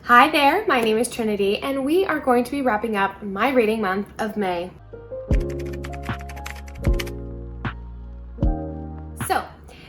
Hi there, my name is Trinity, and we are going to be wrapping up my reading month of May. So,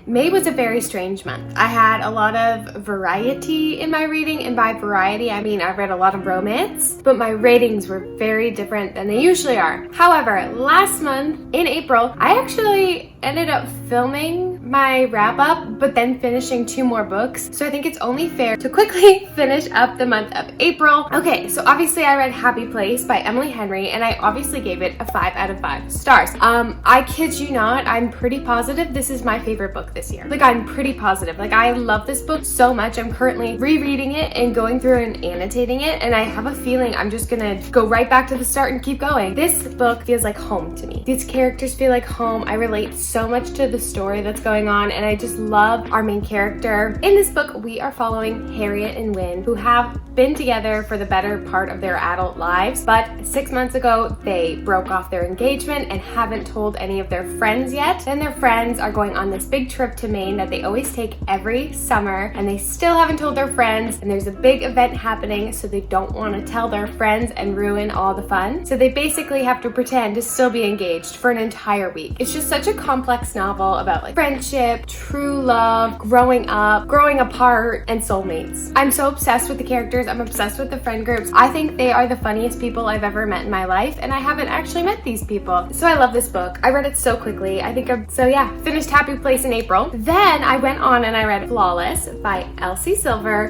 May was a very strange month. I had a lot of variety in my reading, and by variety I mean I read a lot of romance, but my ratings were very different than they usually are. However, last month in April, I actually ended up filming my wrap up, but then finishing 2 more books. So I think it's only fair to quickly finish up the month of April. Okay, so obviously I read Happy Place by Emily Henry, and I obviously gave it a 5 out of 5 stars. I kid you not, I'm pretty positive this is my favorite book this year. Like, I'm pretty positive. Like, I love this book so much. I'm currently rereading it and going through and annotating it, and I have a feeling I'm just gonna go right back to the start and keep going. This book feels like home to me. These characters feel like home. I relate so much to the story that's going on, and I just love our main character. In this book, we are following Harriet and Wynne, who have been together for the better part of their adult lives, but 6 months ago, they broke off their engagement and haven't told any of their friends yet. Then their friends are going on this big trip to Maine that they always take every summer, and they still haven't told their friends, and there's a big event happening, so they don't want to tell their friends and ruin all the fun. So they basically have to pretend to still be engaged for an entire week. It's just such a complex novel about like friendship, true love, growing up, growing apart, and soulmates. I'm so obsessed with the characters. I'm obsessed with the friend groups. I think they are the funniest people I've ever met in my life, and I haven't actually met these people. So I love this book. I read it so quickly. Finished Happy Place in April. Then I went on and I read Flawless by Elsie,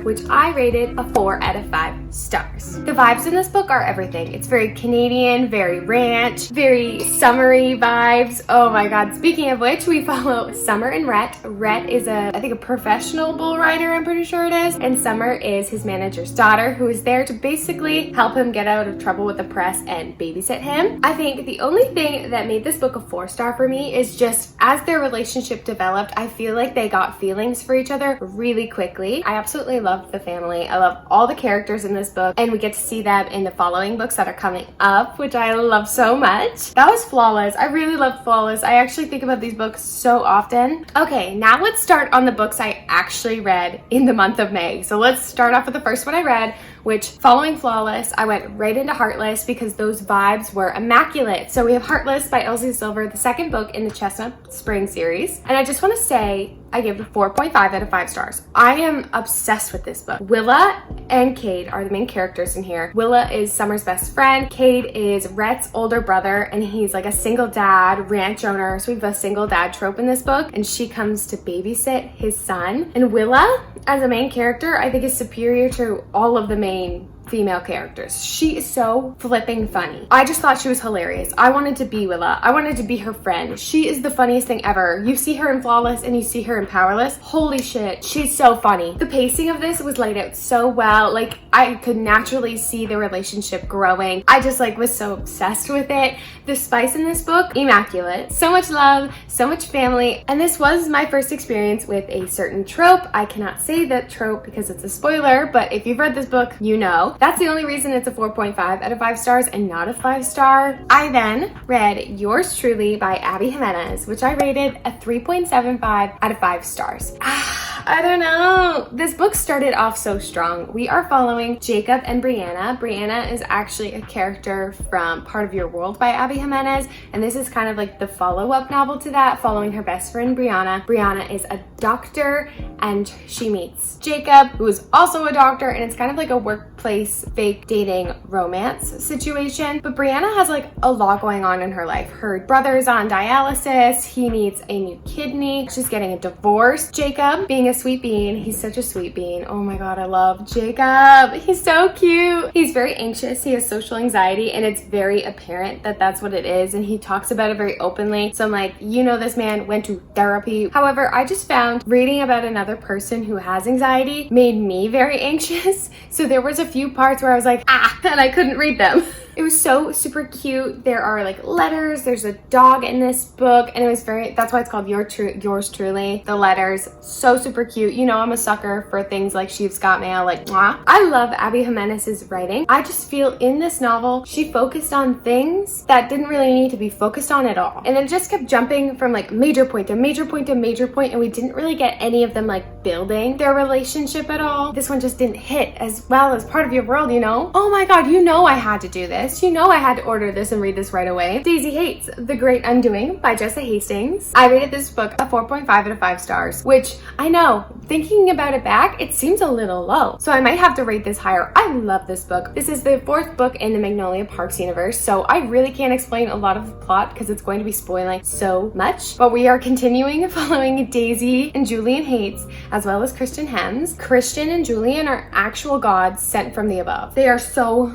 which I rated a 4 out of 5 stars. The vibes in this book are everything. It's very Canadian, very ranch, very summery vibes. Oh my god. Speaking of which, we follow Summer and Rhett. Rhett is I think a professional bull rider, I'm pretty sure it is, and Summer is his manager's daughter, who is there to basically help him get out of trouble with the press and babysit him. I think the only thing that made this book a 4-star for me is just as their relationship developed, I feel like they got feelings for each other really quickly. I absolutely love the family. I love all the characters in this book, and we get to see them in the following books that are coming up, which I love so much. That was Flawless. I really love Flawless. I actually think about these books so often. Okay, now let's start on the books I actually read in the month of May. So let's start off with the first one I read, which following Flawless, I went right into Heartless because those vibes were immaculate. So we have Heartless by Elsie, the second book in the Chestnut Spring series. And I just want to say, I gave it a 4.5 out of 5 stars. I am obsessed with this book. Willa and Cade are the main characters in here. Willa is Summer's best friend. Cade is Rhett's older brother, and he's like a single dad, ranch owner. So we have a single dad trope in this book, and she comes to babysit his son. And Willa, as a main character, I think is superior to all of the main female characters. She is so flipping funny. I just thought she was hilarious. I wanted to be Willa. I wanted to be her friend. She is the funniest thing ever. You see her in Flawless and you see her in Powerless. Holy shit, she's so funny. The pacing of this was laid out so well. Like, I could naturally see the relationship growing. I just was so obsessed with it. The spice in this book, immaculate. So much love, so much family, and this was my first experience with a certain trope. I cannot say that trope because it's a spoiler, but if you've read this book, you know. That's the only reason it's a 4.5 out of 5 stars and not a 5-star. I then read Yours Truly by Abby Jimenez, which I rated a 3.75 out of 5 stars. I don't know. This book started off so strong. We are following Jacob and Brianna. Brianna is actually a character from Part of Your World by Abby Jimenez, and this is kind of like the follow-up novel to that, following her best friend Brianna. Brianna is a doctor, and she meets Jacob, who is also a doctor, and it's kind of like a workplace fake dating romance situation. But Brianna has a lot going on in her life. Her brother is on dialysis. He needs a new kidney. She's getting a divorce. Jacob, being a sweet bean, he's such a sweet bean. Oh my god, I love Jacob. He's so cute. He's very anxious. He has social anxiety, and it's very apparent that that's what it is, and he talks about it very openly. So I'm like, you know, this man went to therapy. However, I just found reading about another person who has anxiety made me very anxious. So there was a few parts where I was like, and I couldn't read them. It was so super cute. There are like letters, there's a dog in this book, and it was that's why it's called Yours Truly. The letters, so super cute. You know, I'm a sucker for things like Sheep's Got Mail, like mwah. I love Abby Jimenez's writing. I just feel in this novel, she focused on things that didn't really need to be focused on at all. And it just kept jumping from like major point to major point to major point, and we didn't really get any of them like building their relationship at all. This one just didn't hit as well as Part of Your World, you know? Oh my god, you know I had to do this. You know I had to order this and read this right away. Daisy Hates The Great Undoing by Hastings. I rated this book a 4.5 out of 5 stars, which I know, thinking about it back, it seems a little low. So I might have to rate this higher. I love this book. This is the 4th book in the Magnolia Parks universe, so I really can't explain a lot of the plot because it's going to be spoiling so much. But we are continuing following Daisy and Julian Hates, as well as Christian Hems. Christian and Julian are actual gods sent from the above. They are so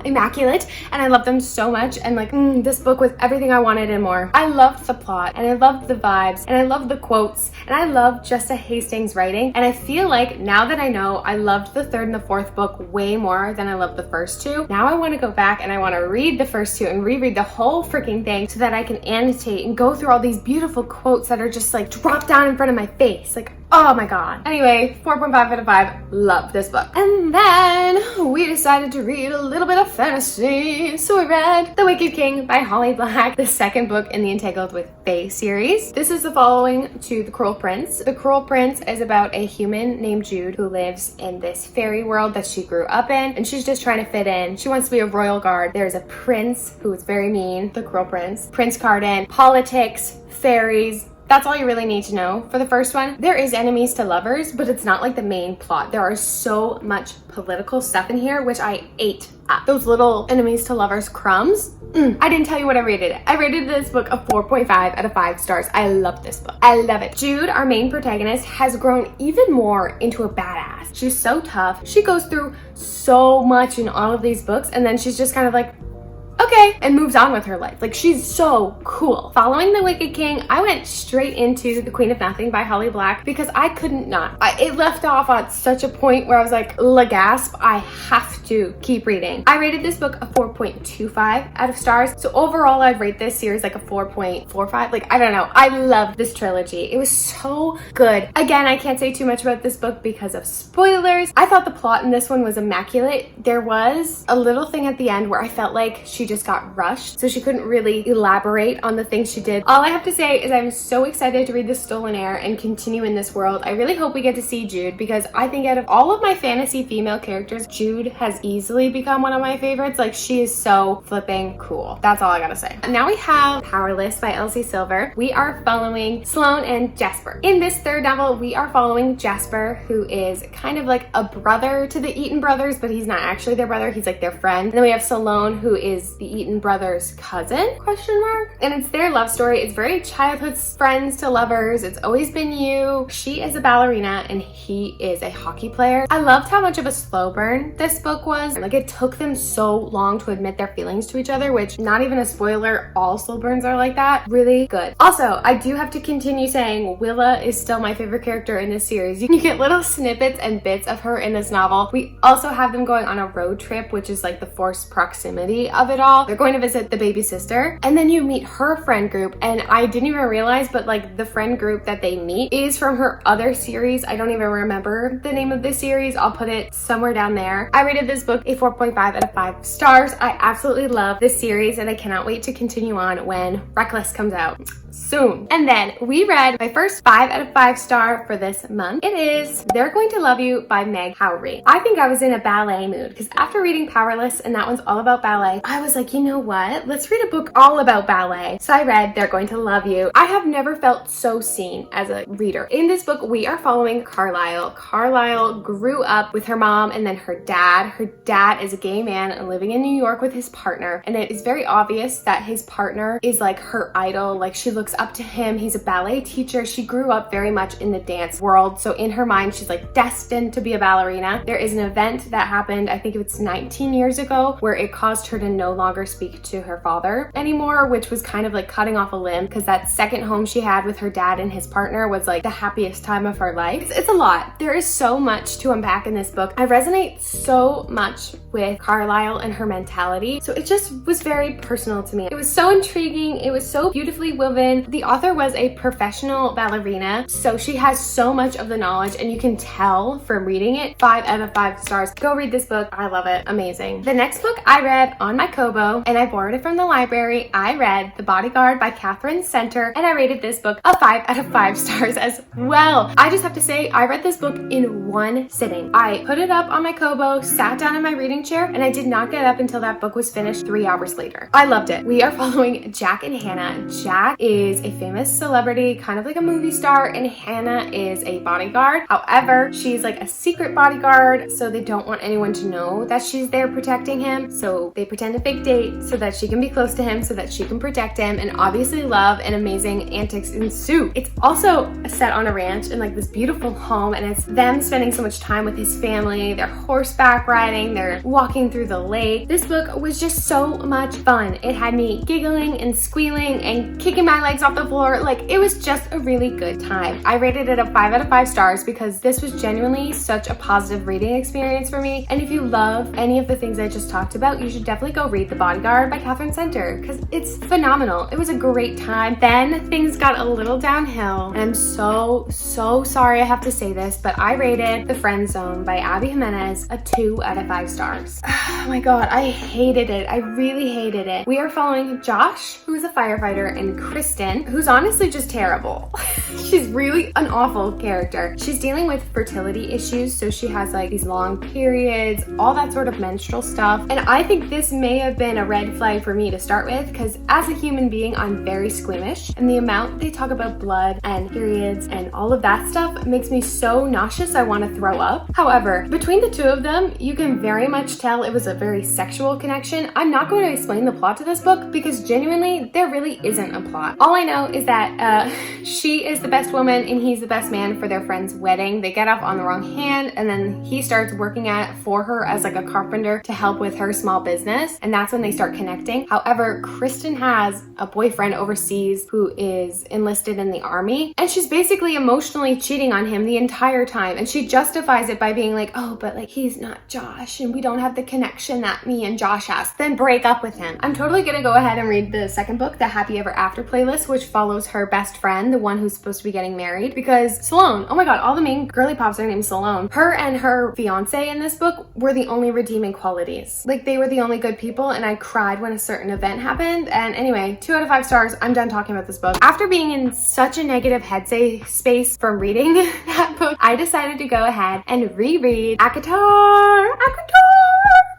immaculate, and I love them so much, and like this book was everything I wanted and more. I loved the plot, and I loved the vibes, and I loved the quotes, and I loved Hastings' writing, and I feel like now that I know I loved the 3rd and the 4th book way more than I loved the first 2, now I want to go back and I want to read the first 2 and reread the whole freaking thing so that I can annotate and go through all these beautiful quotes that are just like dropped down in front of my face. Like, oh my god. Anyway, 4.5 out of 5. Love this book. And then we decided to read a little bit of fantasy. So we read The Wicked King by Holly Black, the 2nd book in the Entangled with Fae series. This is the following to The Cruel Prince. The Cruel Prince is about a human named Jude who lives in this fairy world that she grew up in, and she's just trying to fit in. She wants to be a royal guard. There's a prince who is very mean, the Cruel Prince. Prince Carden, politics, fairies. That's all you really need to know. For the first one, there is enemies to lovers, but it's not like the main plot. There are so much political stuff in here, which I ate up. Those little enemies to lovers crumbs. I didn't tell you what I rated it. I rated this book a 4.5 out of 5 stars. I love this book. I love it. Jude, our main protagonist, has grown even more into a badass. She's so tough. She goes through so much in all of these books, and then she's just kind of like, okay, and moves on with her life. Like, she's so cool. Following The Wicked King, I went straight into The Queen of Nothing by Holly Black because I couldn't not. It left off at such a point where I was like, la gasp, I have to keep reading. I rated this book a 4.25 out of stars. So overall, I'd rate this series like a 4.45. Like, I don't know. I love this trilogy. It was so good. Again, I can't say too much about this book because of spoilers. I thought the plot in this one was immaculate. There was a little thing at the end where I felt like she just got rushed, so she couldn't really elaborate on the things she did. All I have to say is I'm so excited to read The Stolen Heir and continue in this world. I really hope we get to see Jude because I think out of all of my fantasy female characters, Jude has easily become one of my favorites. Like, she is so flipping cool. That's all I gotta say. Now we have Powerless by Elsie Silver. We are following Sloane and Jasper. In this 3rd novel, we are following Jasper, who is kind of like a brother to the Eaton brothers, but he's not actually their brother. He's like their friend. And then we have Sloane, who is the Eaton brothers' cousin, question mark? And it's their love story. It's very childhood friends to lovers. It's always been you. She is a ballerina and he is a hockey player. I loved how much of a slow burn this book was. Like, it took them so long to admit their feelings to each other, which, not even a spoiler, all slow burns are like that. Really good. Also, I do have to continue saying Willa is still my favorite character in this series. You get little snippets and bits of her in this novel. We also have them going on a road trip, which is like the forced proximity of it all. They're going to visit the baby sister, and then you meet her friend group, and I didn't even realize, but like the friend group that they meet is from her other series. I don't even remember the name of this series. I'll put it somewhere down there. I rated this book a 4.5 out of 5 stars. I absolutely love this series, and I cannot wait to continue on when Heartless comes out soon. And then we read my first 5 out of 5 star for this month. It is They're Going to Love You by Meg Howery. I think I was in a ballet mood because after reading Powerless, and that one's all about ballet, I was like, you know what? Let's read a book all about ballet. So I read They're Going to Love You. I have never felt so seen as a reader. In this book, we are following Carlisle. Carlisle grew up with her mom and then her dad. Her dad is a gay man and living in New York with his partner. And it is very obvious that his partner is like her idol. Like, she looks up to him. He's a ballet teacher. She grew up very much in the dance world. So in her mind, she's like destined to be a ballerina. There is an event that happened, I think it's 19 years ago, where it caused her to no longer longer speak to her father anymore, which was kind of like cutting off a limb because that second home she had with her dad and his partner was like the happiest time of her life. It's a lot. There is so much to unpack in this book. I resonate so much with Carlisle and her mentality. So it just was very personal to me. It was so intriguing. It was so beautifully woven. The author was a professional ballerina, so she has so much of the knowledge and you can tell from reading it. 5 out of 5 stars. Go read this book. I love it. Amazing. The next book I read on my Kobo and I borrowed it from the library. I read The Bodyguard by Catherine Center and I rated this book a 5 out of 5 stars as well. I just have to say I read this book in one sitting. I put it up on my Kobo, sat down in my reading chair, and I did not get up until that book was finished 3 hours later. I loved it. We are following Jack and Hannah. Jack is a famous celebrity, kind of like a movie star, and Hannah is a bodyguard. However, she's like a secret bodyguard, so they don't want anyone to know that she's there protecting him. So they pretend to fake date so that she can be close to him, so that she can protect him, and obviously love and amazing antics ensue. It's also set on a ranch in like this beautiful home, and it's them spending so much time with his family. They're horseback riding, they're walking through the lake. This book was just so much fun. It had me giggling and squealing and kicking my legs off the floor. Like, it was just a really good time. I rated it a 5 out of 5 stars because this was genuinely such a positive reading experience for me. And if you love any of the things I just talked about, you should definitely go read The Bodyguard by Catherine Center because it's phenomenal. It was a great time. Then things got a little downhill, and I'm so sorry I have to say this, but I rated The Friend Zone by Abby Jimenez a 2 out of 5 stars. Oh my god, I hated it. I really hated it. We are following Josh, who's a firefighter, and Kristen, who's honestly just terrible. She's really an awful character. She's dealing with fertility issues, so she has like these long periods, all that sort of menstrual stuff. And I think this may have been a red flag for me to start with, because as a human being, I'm very squeamish, and the amount they talk about blood and periods and all of that stuff makes me so nauseous I want to throw up. However, between the two of them, you can very much tell it was a very sexual connection. I'm not going to explain the plot to this book because genuinely there really isn't a plot. All I know is that she is the best woman and he's the best man for their friend's wedding. They get off on the wrong hand, and then he starts working at it for her as like a carpenter to help with her small business, and that's when they start connecting. However, Kristen has a boyfriend overseas who is enlisted in the army, and she's basically emotionally cheating on him the entire time, and she justifies it by being like, oh, but like he's not Josh and we don't have the connection that me and Josh has. Then break up with him. I'm totally gonna go ahead and read the second book, The Happy Ever After playlist, which follows her best friend, the one who's supposed to be getting married, because Sloane, oh my god, all the main girly pops are named Sloane. Her and her fiance in this book were the only redeeming qualities. Like, they were the only good people, and I cried when a certain event happened. And anyway, 2 out of 5 stars. I'm done talking about this book. After being in such a negative headspace from reading that book, I decided to go ahead and reread Acature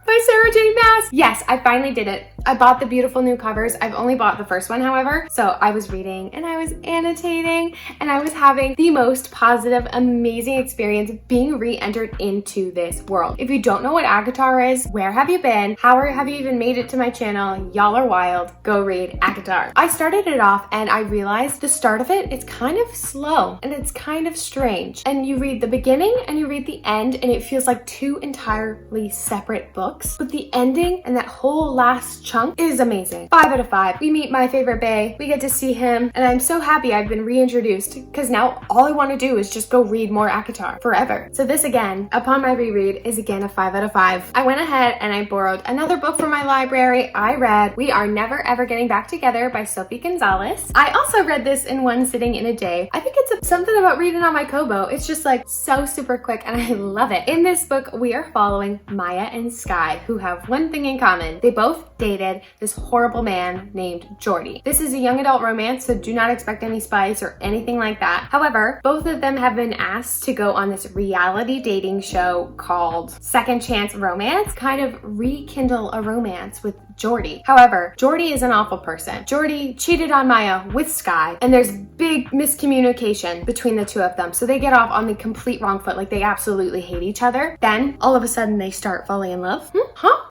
by Sarah J. Maas. Yes, I finally did it. I bought the beautiful new covers. I've only bought the first one, however. So I was reading and I was annotating and I was having the most positive, amazing experience being re-entered into this world. If you don't know what Acature is, where have you been? How have you even made it to my channel? Y'all are wild. Go read Acature. I started it off and I realized the start of it is kind of slow and it's kind of strange. And you read the beginning and you read the end and it feels like 2 entirely separate books. But the ending and that whole last chunk is amazing. 5 out of 5. We meet my favorite bae. We get to see him, and I'm so happy I've been reintroduced because now all I want to do is just go read more Acature forever. So this again, upon my reread, is again a 5 out of 5. I went ahead and I borrowed another book from my library. I read We Are Never Ever Getting Back Together by Sophie Gonzalez. I also read this in one sitting in a day. I think it's something about reading on my Kobo. It's just like so super quick and I love it. In this book, we are following Maya and Sky, who have one thing in common. They both dated this horrible man named Jordy. This is a young adult romance, so do not expect any spice or anything like that. However, both of them have been asked to go on this reality dating show called Second Chance Romance, kind of rekindle a romance with Jordy. However, Jordy is an awful person. Jordy cheated on Maya with Sky, and there's big miscommunication between the two of them, so they get off on the complete wrong foot, like they absolutely hate each other. Then, all of a sudden, they start falling in love.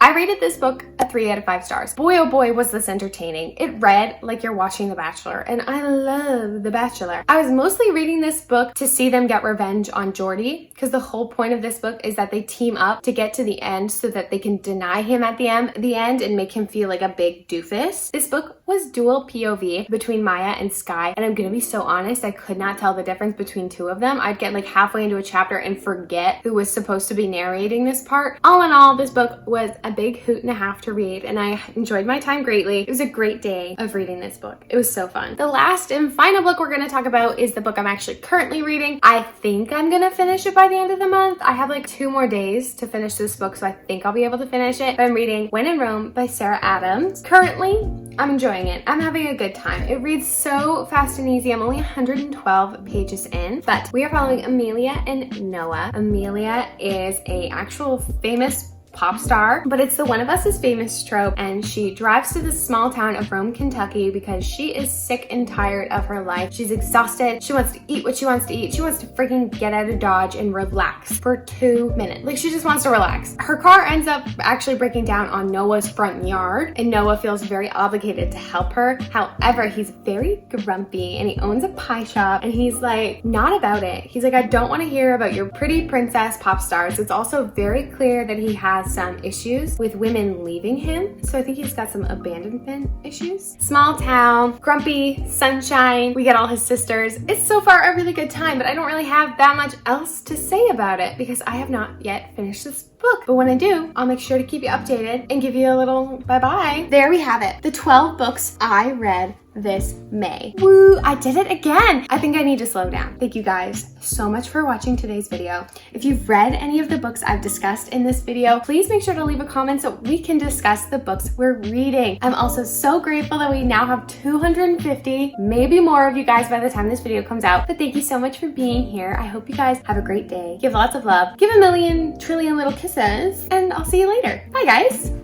I rated this book a 3 out of 5 stars. Boy, oh boy, was this entertaining. It read like you're watching The Bachelor, and I love The Bachelor. I was mostly reading this book to see them get revenge on Jordy, because the whole point of this book is that they team up to get to the end so that they can deny him at the end and make him feel like a big doofus. This book was dual POV between Maya and Sky, and I'm gonna be so honest, I could not tell the difference between two of them. I'd get like halfway into a chapter and forget who was supposed to be narrating this part. All in all, this book was a big hoot and a half to read, and I enjoyed my time greatly. It was a great day of reading this book. It was so fun. The last and final book we're gonna talk about is the book I'm actually currently reading. I think I'm gonna finish it by the end of the month. I have like 2 more days to finish this book, so I think I'll be able to finish it. But I'm reading When in Rome by Sarah Adams. Currently, I'm enjoying it. I'm having a good time. It reads so fast and easy. I'm only 112 pages in, but we are following Amelia and Noah. Amelia is a actual famous pop star, but it's the one of us is famous trope, and she drives to the small town of Rome, Kentucky because she is sick and tired of her life. She's exhausted. She wants to eat what she wants to eat. She wants to freaking get out of Dodge and relax for 2 minutes. Like, she just wants to relax. Her car ends up actually breaking down on Noah's front yard, and Noah feels very obligated to help her. However, he's very grumpy, and he owns a pie shop, and he's like, not about it. He's like, I don't want to hear about your pretty princess pop stars. It's also very clear that he has some issues with women leaving him. So I think he's got some abandonment issues. Small town, grumpy, sunshine. We get all his sisters. It's so far a really good time, but I don't really have that much else to say about it because I have not yet finished this book. But when I do, I'll make sure to keep you updated and give you a little bye-bye. There we have it. The 12 books I read this May. Woo, I did it again. I think I need to slow down. Thank you guys so much for watching today's video. If you've read any of the books I've discussed in this video, please make sure to leave a comment so we can discuss the books we're reading. I'm also so grateful that we now have 250, maybe more of you guys by the time this video comes out. But thank you so much for being here. I hope you guys have a great day. Give lots of love. Give a million trillion little kisses, and I'll see you later. Bye guys.